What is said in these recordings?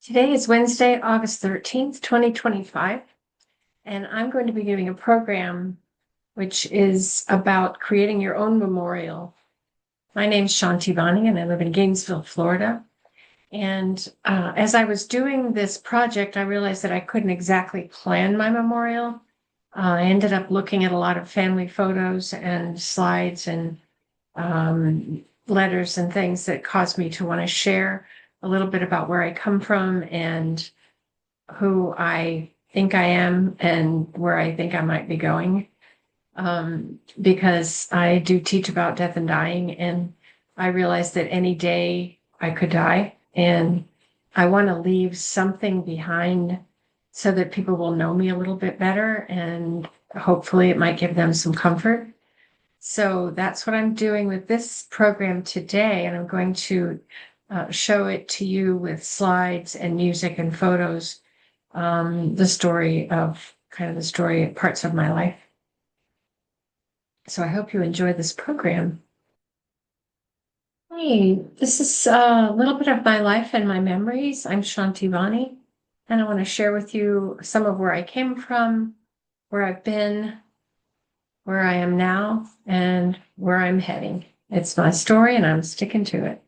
Today is Wednesday, August 13th, 2025, and I'm going to be giving a program which is about creating your own memorial. My name's Shanti Vani, and I live in Gainesville, Florida. And as I was doing this project, I realized that I couldn't exactly plan my memorial. I ended up looking at a lot of family photos and slides and letters and things that caused me to want to share a little bit about where I come from and who I think I am and where I think I might be going. Because I do teach about death and dying, and I realize that any day I could die, and I want to leave something behind so that people will know me a little bit better, and hopefully it might give them some comfort. So that's what I'm doing with this program today, and I'm going to show it to you with slides and music and photos, the story of parts of my life. So I hope you enjoy this program. Hey, this is a little bit of my life and my memories. I'm Shanti Vani, and I want to share with you some of where I came from, where I've been, where I am now, and where I'm heading. It's my story, and I'm sticking to it.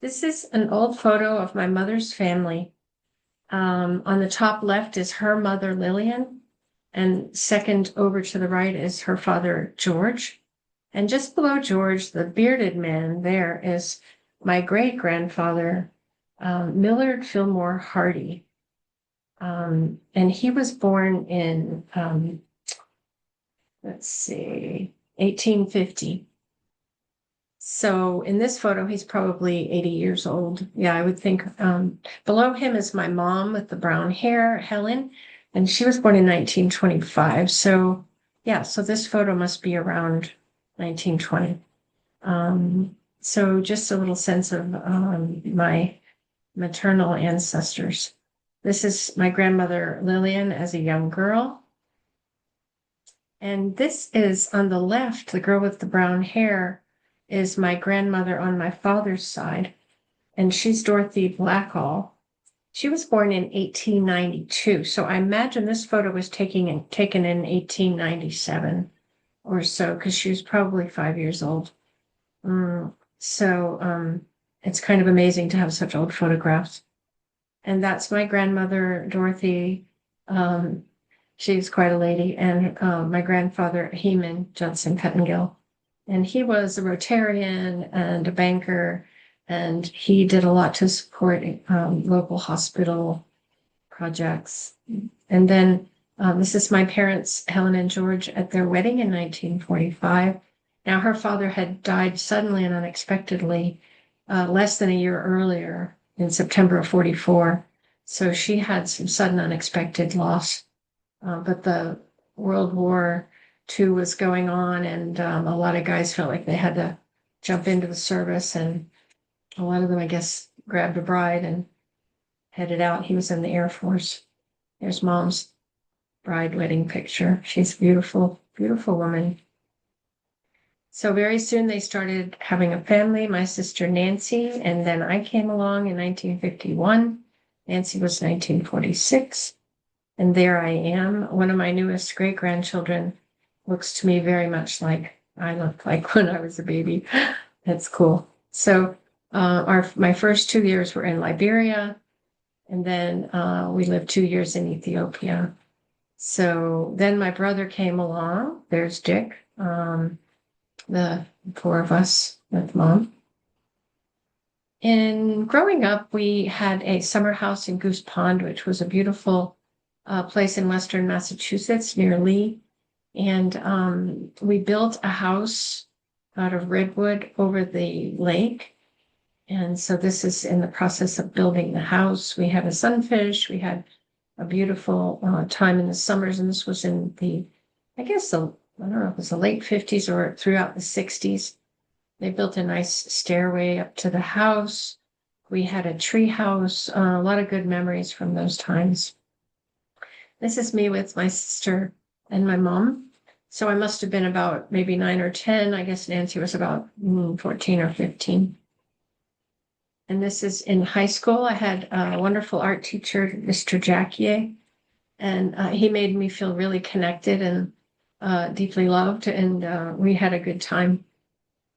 This is an old photo of my mother's family. On the top left is her mother, Lillian, and second over to the right is her father, George. And just below George, the bearded man there is my great-grandfather, Millard Fillmore Hardy. And he was born in, let's see, 1850. So in this photo, he's probably 80 years old. Yeah, I would think. Below him is my mom with the brown hair, Helen, and she was born in 1925. So yeah, so this photo must be around 1920. So just a little sense of my maternal ancestors. This is my grandmother Lillian as a young girl. And this is on the left, the girl with the brown hair is my grandmother on my father's side, and she's Dorothy Blackall. She was born in 1892, so I imagine this photo was taken in 1897 or so, because she was probably 5 years old. So it's kind of amazing to have such old photographs. And that's my grandmother, Dorothy. She's quite a lady, and my grandfather, Heman Judson Pettingill. And he was a Rotarian and a banker, and he did a lot to support local hospital projects. And then this is my parents, Helen and George, at their wedding in 1945. Now, her father had died suddenly and unexpectedly less than a year earlier in September of 44. So she had some sudden unexpected loss. But the World War II was going on, and a lot of guys felt like they had to jump into the service, and a lot of them, I guess, grabbed a bride and headed out. He was in the Air Force. There's Mom's bride wedding picture. She's a beautiful, beautiful woman. So very soon they started having a family, my sister Nancy, and then I came along in 1951. Nancy was 1946. And there I am. One of my newest great-grandchildren looks to me very much like I looked like when I was a baby. That's cool. So my first 2 years were in Liberia, and then we lived 2 years in Ethiopia. So then my brother came along. There's Dick, the four of us with Mom. In growing up, we had a summer house in Goose Pond, which was a beautiful place in Western Massachusetts near Lee. And we built a house out of redwood over the lake. And so this is in the process of building the house. We had a sunfish. We had a beautiful time in the summers. And this was in I don't know if it was the late 50s or throughout the 60s. They built a nice stairway up to the house. We had a tree house, a lot of good memories from those times. This is me with my sister and my mom. So I must have been about maybe 9 or 10. I guess Nancy was about 14 or 15. And this is in high school. I had a wonderful art teacher, Mr. Jacquier, and he made me feel really connected and deeply loved. And we had a good time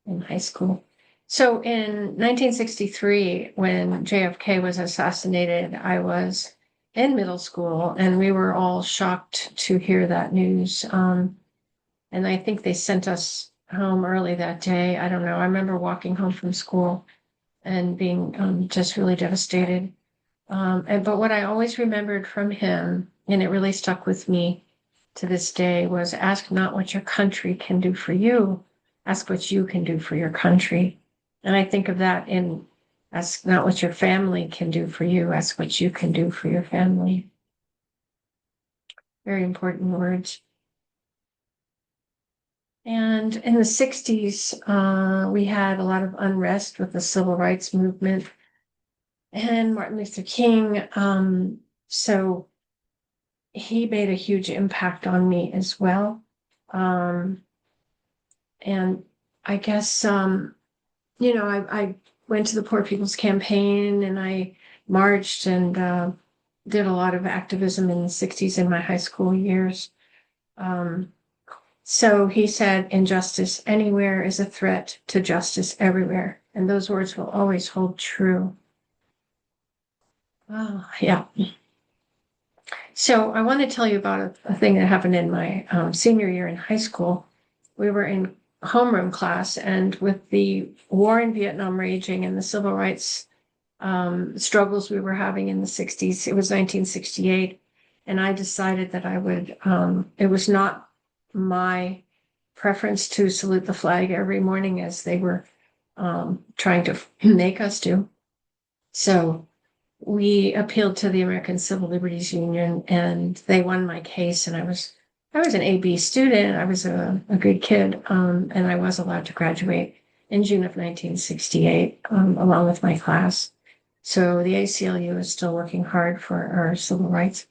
in high school. So in 1963, when JFK was assassinated, I was in middle school, and we were all shocked to hear that news. And I think they sent us home early that day. I don't know. I remember walking home from school and being just really devastated. But what I always remembered from him, and it really stuck with me to this day, was ask not what your country can do for you, ask what you can do for your country. And I think of that in ask not what your family can do for you, ask what you can do for your family. Very important words. And in the 60s, we had a lot of unrest with the civil rights movement and Martin Luther King. So he made a huge impact on me as well. Um, and I guess, I went to the Poor People's Campaign and I marched and did a lot of activism in the 60s in my high school years. Um, so he said, injustice anywhere is a threat to justice everywhere. And those words will always hold true. Oh, yeah. So I want to tell you about a thing that happened in my senior year in high school. We were in homeroom class, and with the war in Vietnam raging and the civil rights struggles we were having in the 60s, it was 1968, and I decided that I would, it was not my preference to salute the flag every morning as they were trying to make us do. So we appealed to the American Civil Liberties Union, and they won my case. And I was an AB student. I was a good kid, and I was allowed to graduate in June of 1968, along with my class. So the ACLU is still working hard for our civil rights.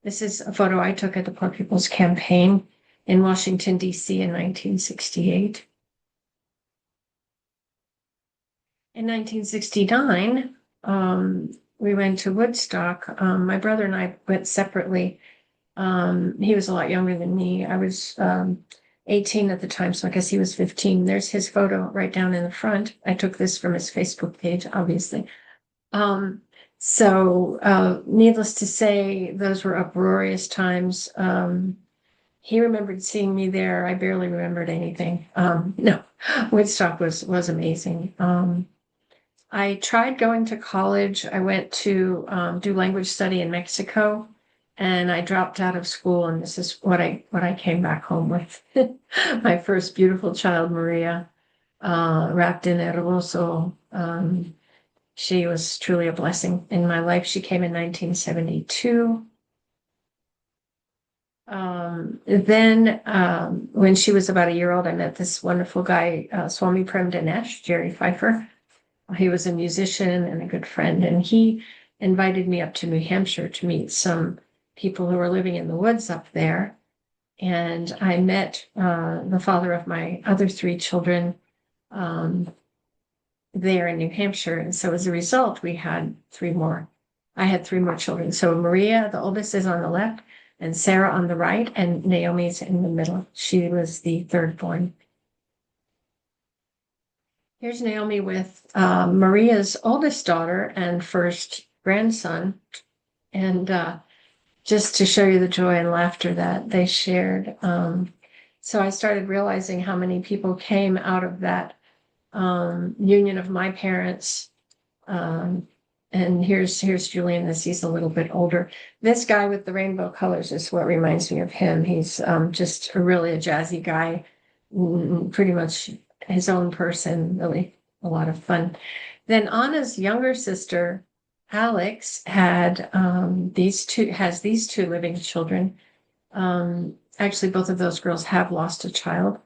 This is a photo I took at the Poor People's Campaign in Washington, D.C. in 1968. In 1969, we went to Woodstock. My brother and I went separately. He was a lot younger than me. I was 18 at the time, so I guess he was 15. There's his photo right down in the front. I took this from his Facebook page, obviously. Needless to say, those were uproarious times. He remembered seeing me there. I barely remembered anything. No, Woodstock was amazing. I tried going to college. I went to do language study in Mexico, and I dropped out of school. And this is what I came back home with: my first beautiful child, Maria, wrapped in hermoso. She was truly a blessing in my life. She came in 1972. When she was about a year old, I met this wonderful guy, Swami Prem Dinesh, Jerry Pfeiffer. He was a musician and a good friend, and he invited me up to New Hampshire to meet some people who were living in the woods up there. And I met the father of my other three children there in New Hampshire. And so as a result, we had three more. I had three more children. So Maria, the oldest, is on the left, and Sarah on the right, and Naomi's in the middle. She was the third born. Here's Naomi with Maria's oldest daughter and first grandson. And just to show you the joy and laughter that they shared. So I started realizing how many people came out of that union of my parents. And here's Julian as he's a little bit older. This guy with the rainbow colors is what reminds me of him. He's just really a jazzy guy, pretty much his own person, really a lot of fun. Then Anna's younger sister, Alex, has these two living children. Actually, both of those girls have lost a child,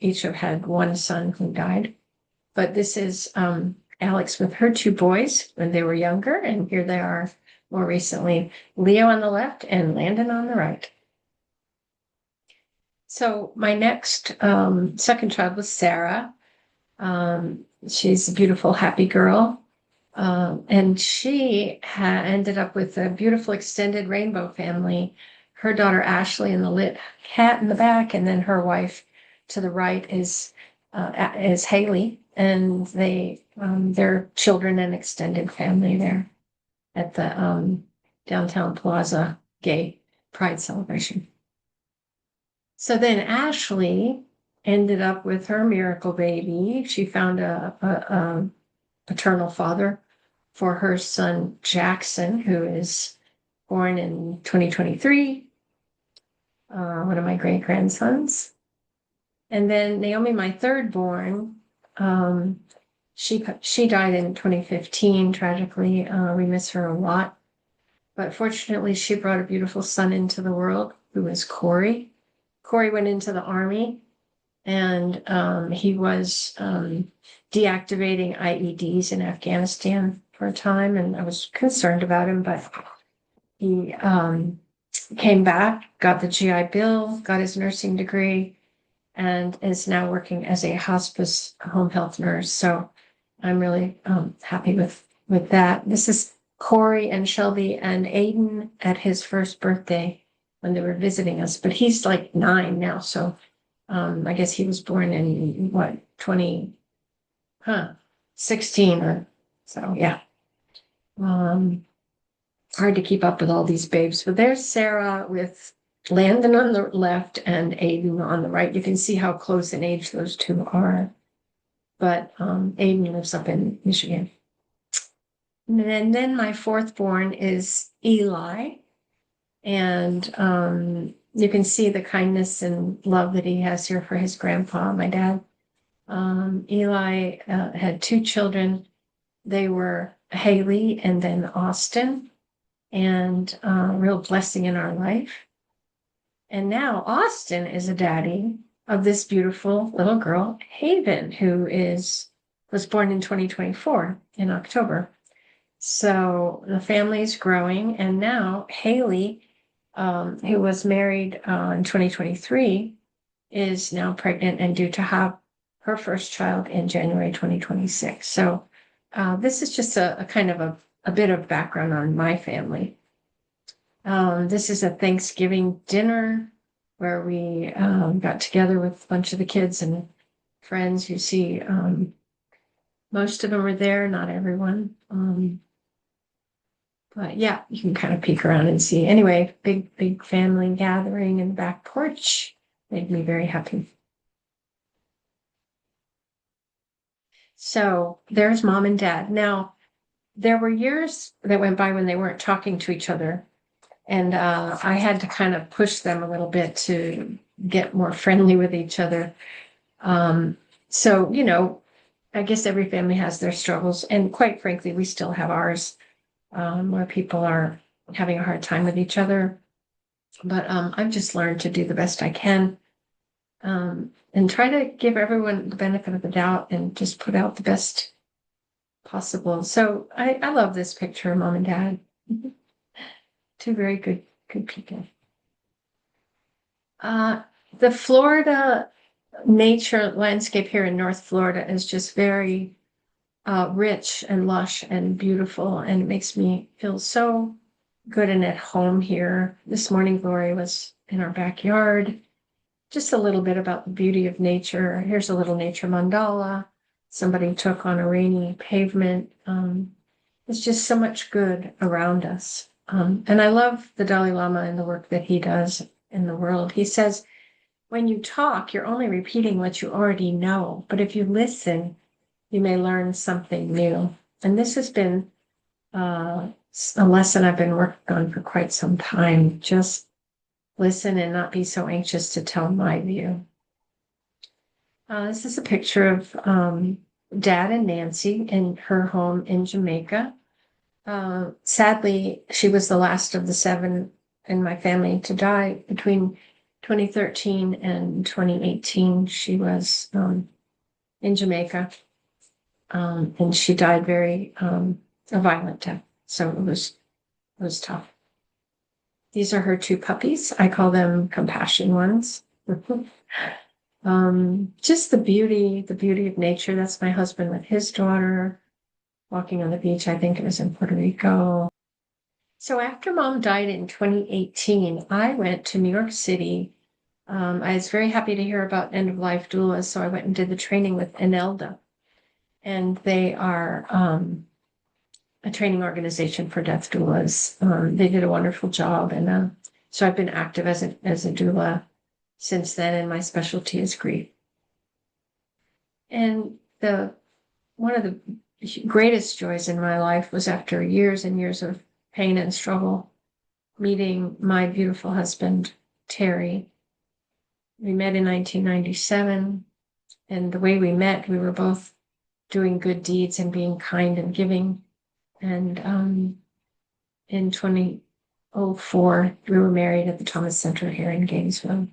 each have had one son who died. But this is Alex with her two boys when they were younger, and here they are more recently, Leo on the left and Landon on the right. So my next second child was Sarah. She's a beautiful, happy girl. And she ended up with a beautiful extended rainbow family. Her daughter Ashley and the lit cat in the back, and then her wife to the right is Haley, and their children and extended family there at the downtown Plaza Gay Pride celebration. So then Ashley ended up with her miracle baby. She found a paternal father for her son Jackson, who is born in 2023, one of my great grandsons. And then Naomi, my third born, she died in 2015 tragically. We miss her a lot, but fortunately, she brought a beautiful son into the world, who is Corey. Corey went into the Army, and he was deactivating IEDs in Afghanistan for a time, and I was concerned about him, but he came back, got the GI Bill, got his nursing degree, and is now working as a hospice home health nurse. So I'm really happy with that. This is Corey and Shelby and Aiden at his first birthday when they were visiting us, but he's like 9 now, so I guess he was born in what, 16 or so, yeah. Hard to keep up with all these babes, but there's Sarah with Landon on the left and Aiden on the right. You can see how close in age those two are, but Aiden lives up in Michigan. And then my fourth born is Eli, and you can see the kindness and love that he has here for his grandpa, my dad. Eli had 2 children. They were Haley and then Austin, and a real blessing in our life. And now Austin is a daddy of this beautiful little girl, Haven, who was born in 2024 in October. So the family is growing, and now Haley, who was married in 2023, is now pregnant and due to have her first child in January 2026. So this is just a kind of a bit of background on my family. This is a Thanksgiving dinner where we got together with a bunch of the kids and friends. You see, most of them are there, not everyone. But yeah, you can kind of peek around and see. Anyway, big family gathering in the back porch made me very happy. So there's mom and dad. Now, there were years that went by when they weren't talking to each other. And I had to kind of push them a little bit to get more friendly with each other. So, I guess every family has their struggles. And quite frankly, we still have ours, where people are having a hard time with each other. But I've just learned to do the best I can, and try to give everyone the benefit of the doubt and just put out the best possible. So I love this picture, mom and dad. 2 very good people. The Florida nature landscape here in North Florida is just very rich and lush and beautiful, and it makes me feel so good and at home here. This morning, Glory was in our backyard. Just a little bit about the beauty of nature. Here's a little nature mandala somebody took on a rainy pavement. There's just so much good around us. And I love the Dalai Lama and the work that he does in the world. He says, when you talk, you're only repeating what you already know. But if you listen, you may learn something new. And this has been a lesson I've been working on for quite some time. Just listen and not be so anxious to tell my view. This is a picture of Dad and Nancy in her home in Jamaica. Sadly, she was the last of the 7 in my family to die. Between 2013 and 2018, she was in Jamaica, and she died very a violent death. So it was tough. These are her 2 puppies. I call them compassion ones. Just the beauty of nature. That's my husband with his daughter walking on the beach. I think it was in Puerto Rico. So after mom died in 2018, I went to New York City. I was very happy to hear about end of life doulas, so I went and did the training with Enelda, and they are a training organization for death doulas. They did a wonderful job, and so I've been active as a doula since then, and my specialty is grief. And the one of the greatest joys in my life was after years and years of pain and struggle, meeting my beautiful husband, Terry. We met in 1997, and the way we met, we were both doing good deeds and being kind and giving. And in 2004, we were married at the Thomas Center here in Gainesville.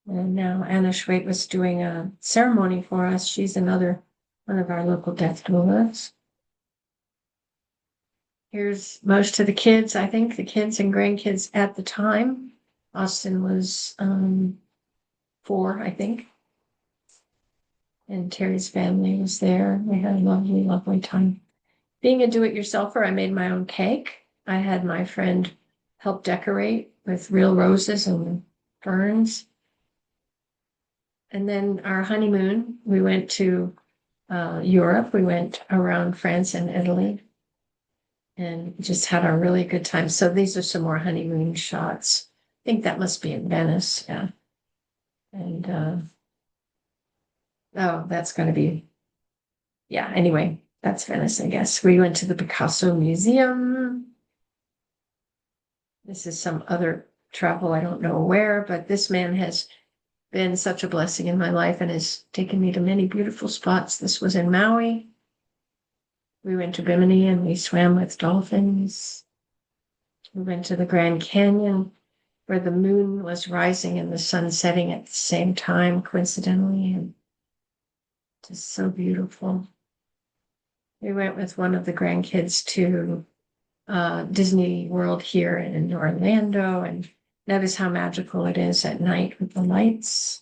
And now Anna Schwait was doing a ceremony for us. She's another one of our local death doulas. Here's most of the kids, I think, the kids and grandkids at the time. Austin was 4, I think. And Terry's family was there. We had a lovely, lovely time. Being a do-it-yourselfer, I made my own cake. I had my friend help decorate with real roses and ferns. And then our honeymoon, we went to Europe. We went around France and Italy and just had a really good time. So these are some more honeymoon shots. I think that must be in Venice. Yeah. And oh, that's going to be, yeah. Anyway, that's Venice, I guess. We went to the Picasso Museum. This is some other travel. I don't know where, but this man has been such a blessing in my life and has taken me to many beautiful spots. This was in Maui. We went to Bimini and we swam with dolphins. We went to the Grand Canyon where the moon was rising and the sun setting at the same time, coincidentally, and just so beautiful. We went with one of the grandkids to Disney World here in Orlando, and notice how magical it is at night with the lights.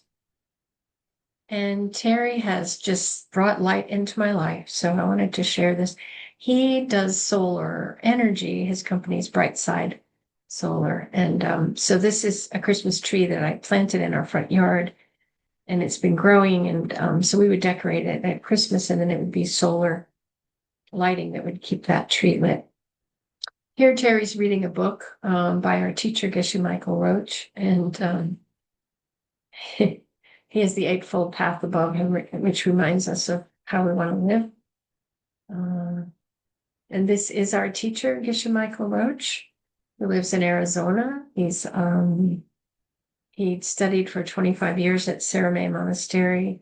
And Terry has just brought light into my life, so I wanted to share this. He does solar energy. His company is Brightside Solar. And so this is a Christmas tree that I planted in our front yard, and it's been growing. And so we would decorate it at Christmas, and then it would be solar lighting that would keep that tree lit. Here, Terry's reading a book by our teacher, Geshe Michael Roach, and he has the Eightfold Path above him, which reminds us of how we want to live. And this is our teacher, Geshe Michael Roach, who lives in Arizona. He studied for 25 years at Saramay Monastery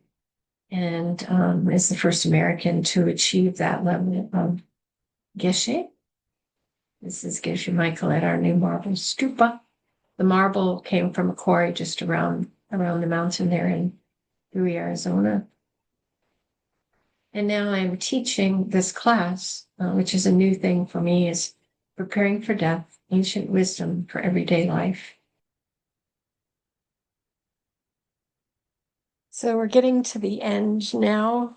and is the first American to achieve that level of Geshe. This is Geshe Michael at our new marble stupa. The marble came from a quarry just around the mountain there in Bowie, Arizona. And now I'm teaching this class, which is a new thing for me, is Preparing for Death, Ancient Wisdom for Everyday Life. So we're getting to the end now.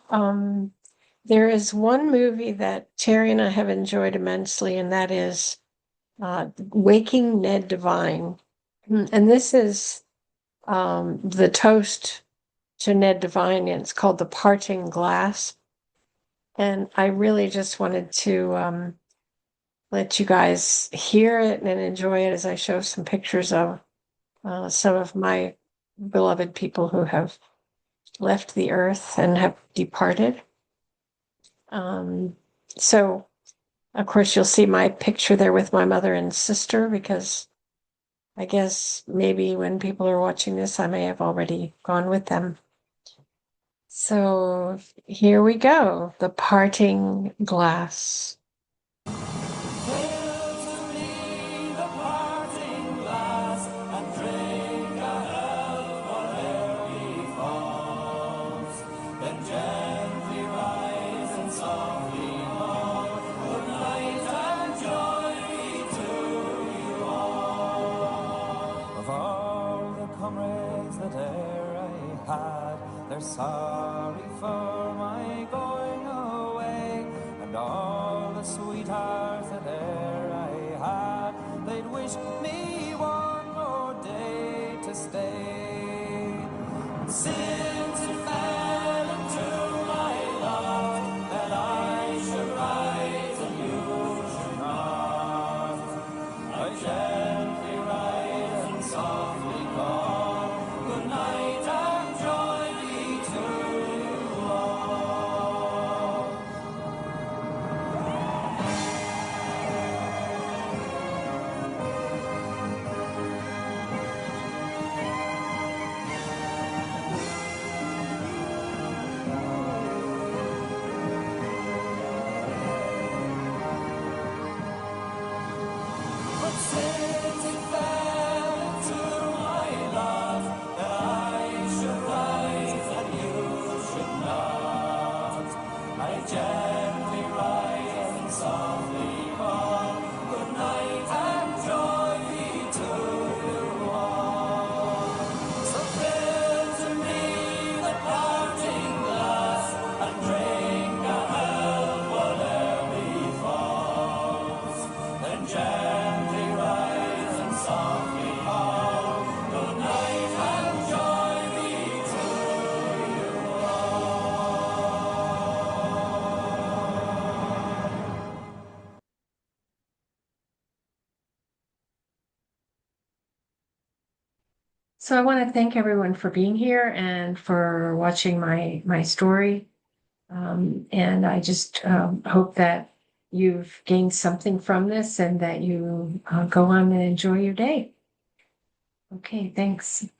There is one movie that Terry and I have enjoyed immensely, and that is Waking Ned Divine. And this is the toast to Ned Divine, and it's called The Parting Glass. And I really just wanted to let you guys hear it and enjoy it as I show some pictures of some of my beloved people who have left the earth and have departed. So, of course, you'll see my picture there with my mother and sister, because I guess maybe when people are watching this, I may have already gone with them. So here we go, The Parting Glass. Of all the comrades that e'er I sweethearts that e'er I had, they'd wish me one more day to stay. But since it fell into my lot that I should rise and you should not, I gently rise and softly call, good night and joy be to you all. But since it fell into my lot that I should rise and you should not, I gently rise and softly call, good night and joy be to you all. So fill to me the parting glass and drink a health whate'er befalls. Then gently rise and softly call, good night and joy be to you all. So I want to thank everyone for being here and for watching my story. And I just hope that you've gained something from this and that you go on and enjoy your day. Okay, thanks.